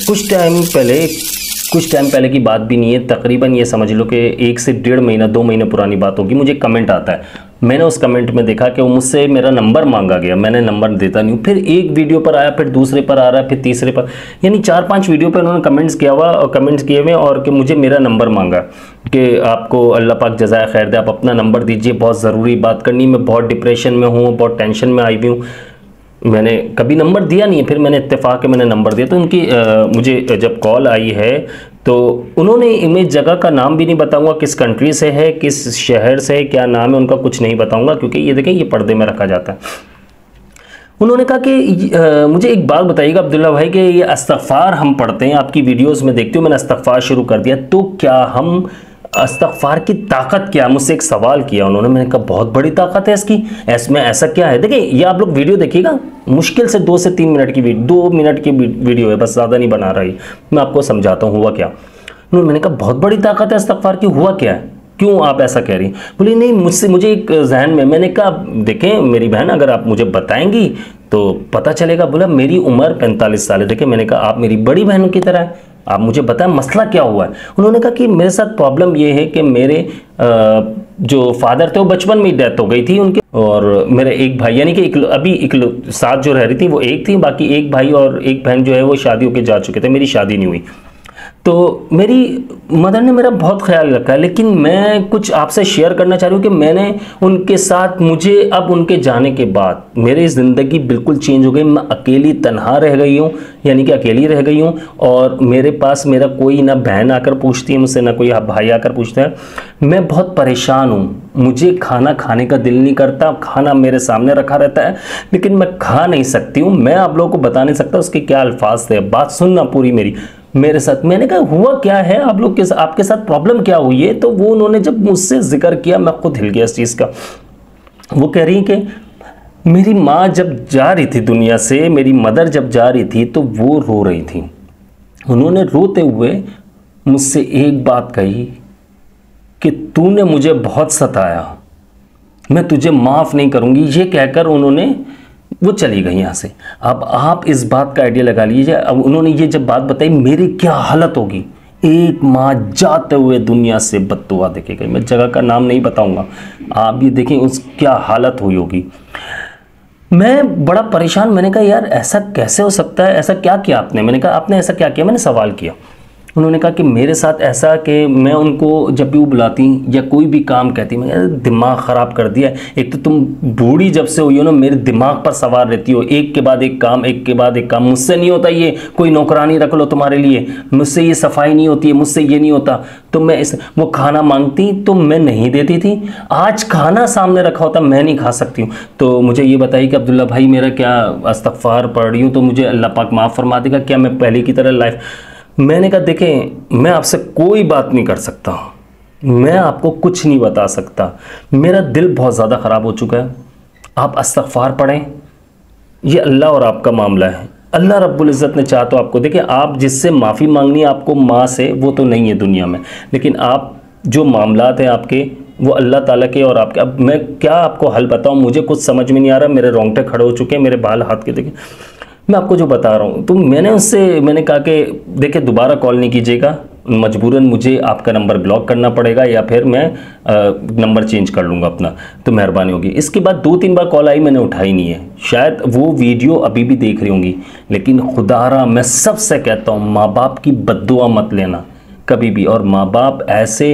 कुछ टाइम पहले की बात भी नहीं है, तकरीबन ये समझ लो कि 1 से 1.5 महीना 2 महीने पुरानी बात होगी। मुझे कमेंट आता है, मैंने उस कमेंट में देखा कि वो मुझसे मेरा नंबर मांगा गया, मैंने नंबर देता नहीं हूँ। फिर एक वीडियो पर आया, फिर दूसरे पर आ रहा है, फिर तीसरे पर, यानी 4-5 वीडियो पर उन्होंने कमेंट्स किए हुए और कि मुझे मेरा नंबर मांगा कि आपको अल्लाह पाक जज़ाए खैर दे, आप अपना नंबर दीजिए, बहुत ज़रूरी बात करनी, मैं बहुत डिप्रेशन में हूँ, बहुत टेंशन में आई हुई हूँ। मैंने कभी नंबर दिया नहीं है, फिर मैंने इत्तेफाक के मैंने नंबर दिया। तो उनकी मुझे जब कॉल आई है तो उन्होंने इमेज जगह का नाम भी नहीं बताऊंगा, किस कंट्री से है, किस शहर से है, क्या नाम है उनका, कुछ नहीं बताऊंगा, क्योंकि ये देखें ये पर्दे में रखा जाता है। उन्होंने कहा कि मुझे एक बात बताइएगा अब्दुल्ला भाई कि ये इस्तग़फ़ार हम पढ़ते हैं, आपकी वीडियोस में देखती हूँ, मैंने इस्तग़फ़ार शुरू कर दिया, तो क्या हम इस्तग़फ़ार की ताकत क्या, मुझसे एक सवाल किया उन्होंने। मैंने कहा बहुत बड़ी ताकत है इसकी, इसमें ऐसा क्या है। देखिए ये आप लोग वीडियो देखिएगा, मुश्किल से 2 से 3 मिनट की 2 मिनट की वीडियो है, बस ज़्यादा नहीं बना रही, मैं आपको समझाता हूँ हुआ क्या। मैंने कहा बहुत बड़ी ताकत है इस्तग़फ़ार की, हुआ क्या है, क्यों आप ऐसा कह रही। बोली नहीं मुझे एक जहन में, मैंने कहा देखें मेरी बहन, अगर आप मुझे बताएंगी तो पता चलेगा। बोला मेरी उम्र 45 साल है। देखें मैंने कहा आप मेरी बड़ी बहनों की तरह है, आप मुझे बताएं मसला क्या हुआ है। उन्होंने कहा कि मेरे साथ प्रॉब्लम ये है कि मेरे जो फादर थे वो बचपन में ही डेथ हो गई थी उनके, और मेरे एक भाई, यानी कि अभी साथ जो रह रही थी वो एक थी, बाकी एक भाई और एक बहन जो है वो शादी होकर जा चुके थे, मेरी शादी नहीं हुई। तो मेरी मदर ने मेरा बहुत ख्याल रखा है, लेकिन मैं कुछ आपसे शेयर करना चाह रही हूँ कि मैंने उनके साथ, मुझे अब उनके जाने के बाद मेरी ज़िंदगी बिल्कुल चेंज हो गई। मैं अकेली तन्हा रह गई हूँ, यानी कि अकेली रह गई हूँ, और मेरे पास मेरा कोई ना बहन आकर पूछती है मुझसे, ना कोई भाई आकर पूछता है। मैं बहुत परेशान हूँ, मुझे खाना खाने का दिल नहीं करता, खाना मेरे सामने रखा रहता है लेकिन मैं खा नहीं सकती हूँ। मैं आप लोगों को बता नहीं सकता उसके क्या अल्फाज थे, बात सुनना पूरी मेरे साथ। मैंने कहा हुआ क्या है, आप लोग के आपके साथ प्रॉब्लम क्या हुई है। तो वो उन्होंने जब मुझसे जिक्र किया, मैं खुद हिल गया इस चीज़ का। वो कह रही कि मेरी माँ जब जा रही थी दुनिया से, मेरी मदर जब जा रही थी तो वो रो रही थी। उन्होंने रोते हुए मुझसे एक बात कही कि तूने मुझे बहुत सताया, मैं तुझे माफ़ नहीं करूँगी। ये कहकर उन्होंने वो चली गई यहाँ से। अब आप इस बात का आइडिया लगा लीजिए, अब उन्होंने ये जब बात बताई मेरी क्या हालत होगी। एक माँ जाते हुए दुनिया से बद्दुआ देके गई, मैं जगह का नाम नहीं बताऊंगा, आप ये देखें उस क्या हालत हुई होगी। मैं बड़ा परेशान, मैंने कहा यार ऐसा कैसे हो सकता है, ऐसा क्या किया आपने। मैंने कहा आपने ऐसा क्या किया, मैंने सवाल किया। उन्होंने कहा कि मेरे साथ ऐसा कि मैं उनको जब भी वो बुलाती या कोई भी काम कहती, मैं दिमाग ख़राब कर दिया। एक तो तुम बूढ़ी जब से हुई हो ना, मेरे दिमाग पर सवार रहती हो, एक के बाद एक काम, एक के बाद एक काम। मुझसे नहीं होता ये, कोई नौकरानी रख लो तुम्हारे लिए, मुझसे ये सफाई नहीं होती है, मुझसे ये नहीं होता। तो मैं वो खाना मांगती तो मैं नहीं देती थी, आज खाना सामने रखा होता मैं नहीं खा सकती हूँ। तो मुझे ये बताइए कि अब्दुल्ला भाई मेरा क्या इस्तग़फ़ार पढ़ रही हूँ तो मुझे अल्लाह पाक माफ़ फरमा देगा क्या, मैं पहले की तरह लाइफ। मैंने कहा देखें मैं आपसे कोई बात नहीं कर सकता, मैं आपको कुछ नहीं बता सकता, मेरा दिल बहुत ज़्यादा ख़राब हो चुका है। आप इस्तग़फ़ार पढ़ें, ये अल्लाह और आपका मामला है। अल्लाह रब्बुल इज़्ज़त ने चाहा तो आपको, देखिए आप जिससे माफ़ी मांगनी है आपको माँ से, वो तो नहीं है दुनिया में, लेकिन आप जो मामलात हैं आपके वो अल्लाह ताला के और आपके। अब मैं क्या आपको हल बताऊँ, मुझे कुछ समझ में नहीं आ रहा, मेरे रोंगटे खड़े हो चुके हैं, मेरे बाल हाथ के देखिए। मैं आपको जो बता रहा हूँ, तो मैंने कहा कि देखिए दोबारा कॉल नहीं कीजिएगा, मजबूरन मुझे आपका नंबर ब्लॉक करना पड़ेगा या फिर मैं नंबर चेंज कर लूँगा अपना, तो मेहरबानी होगी। इसके बाद 2-3 बार कॉल आई, मैंने उठाई नहीं है, शायद वो वीडियो अभी भी देख रही होंगी। लेकिन खुदारा मैं सबसे कहता हूँ माँ बाप की बद्दुआ मत लेना कभी भी। और माँ बाप ऐसे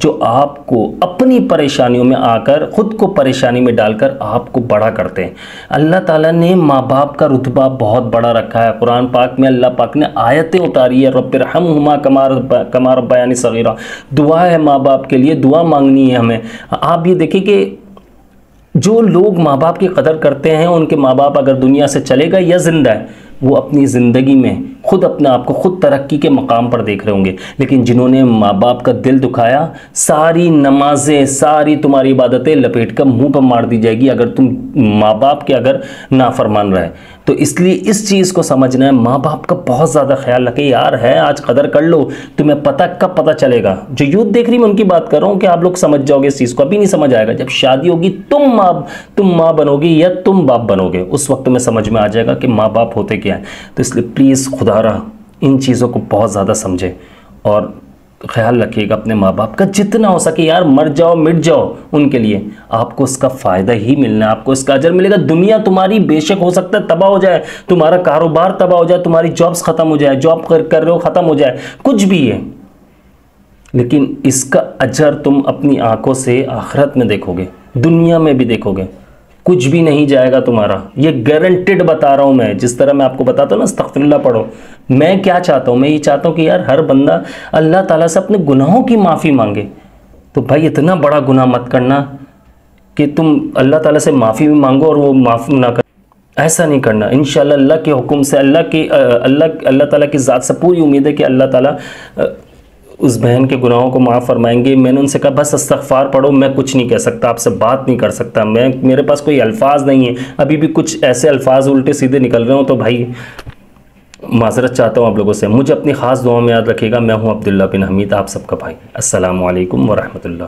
जो आपको अपनी परेशानियों में आकर, खुद को परेशानी में डालकर आपको बड़ा करते हैं। अल्लाह ताला ने माँ बाप का रुतबा बहुत बड़ा रखा है। कुरान पाक में अल्लाह पाक ने आयतें उतारी है, रब्बिरहम्हुमा कमा रब्बयानी सगीरा। दुआ है माँ बाप के लिए, दुआ मांगनी है हमें। आप ये देखिए कि जो लोग माँ बाप की कदर करते हैं, उनके माँ बाप अगर दुनिया से चले गए या ज़िंदा है, वो अपनी ज़िंदगी में खुद अपने आप को खुद तरक्की के मकाम पर देख रहे होंगे। लेकिन जिन्होंने माँ बाप का दिल दुखाया, सारी नमाजें, सारी तुम्हारी इबादतें लपेट कर मुँह पर मार दी जाएगी अगर तुम माँ बाप के अगर नाफरमान रहे। तो इसलिए इस चीज़ को समझना है, माँ बाप का बहुत ज़्यादा ख्याल रखें यार। है आज कदर कर लो, तुम्हें पता कब पता चलेगा। जो यूथ देख रही मैं उनकी बात कर रहा हूँ कि आप लोग समझ जाओगे इस चीज़ को, अभी नहीं समझ आएगा। जब शादी होगी तुम माँ बनोगी या तुम बाप बनोगे, उस वक्त में समझ में आ जाएगा कि माँ बाप होते क्या है। तो इसलिए प्लीज़ खुदारा इन चीज़ों को बहुत ज़्यादा समझें और ख्याल रखिएगा अपने माँ बाप का, जितना हो सके यार मर जाओ मिट जाओ उनके लिए, आपको उसका फ़ायदा ही मिलना है, आपको इसका अजर मिलेगा। दुनिया तुम्हारी बेशक हो सकता है तबाह हो जाए, तुम्हारा कारोबार तबाह हो जाए, तुम्हारी जॉब्स ख़त्म हो जाए, जॉब कर रहे हो ख़त्म हो जाए, कुछ भी है, लेकिन इसका अजर तुम अपनी आंखों से आखिरत में देखोगे, दुनिया में भी देखोगे, कुछ भी नहीं जाएगा तुम्हारा, ये गारंटेड बता रहा हूँ मैं। जिस तरह मैं आपको बताता हूँ ना अस्तगफिरुल्लाह पढ़ो, मैं क्या चाहता हूँ, मैं ये चाहता हूँ कि यार हर बंदा अल्लाह ताला से अपने गुनाहों की माफ़ी मांगे। तो भाई इतना बड़ा गुनाह मत करना कि तुम अल्लाह ताला से माफ़ी भी मांगो और वो माफ़ ना कर, ऐसा नहीं करना। इंशाल्लाह अल्लाह के हुक्म से, अल्लाह ताला की ज़ात से पूरी उम्मीद है कि अल्लाह ताला उस बहन के गुनाहों को माफ़ फरमाएंगे। मैंने उनसे कहा बस इस्तग़फ़ार पढ़ो, मैं कुछ नहीं कह सकता, आपसे बात नहीं कर सकता, मेरे पास कोई अल्फाज नहीं है, अभी भी कुछ ऐसे अल्फाज उल्टे सीधे निकल रहे हो तो भाई माज़रत चाहता हूँ आप लोगों से। मुझे अपनी ख़ास दुआ में याद रखिएगा। मैं हूँ अब्दुल्ला बिन हमीद, आप सबका भाई। अस्सलामु अलैकुम व रहमतुल्लाह।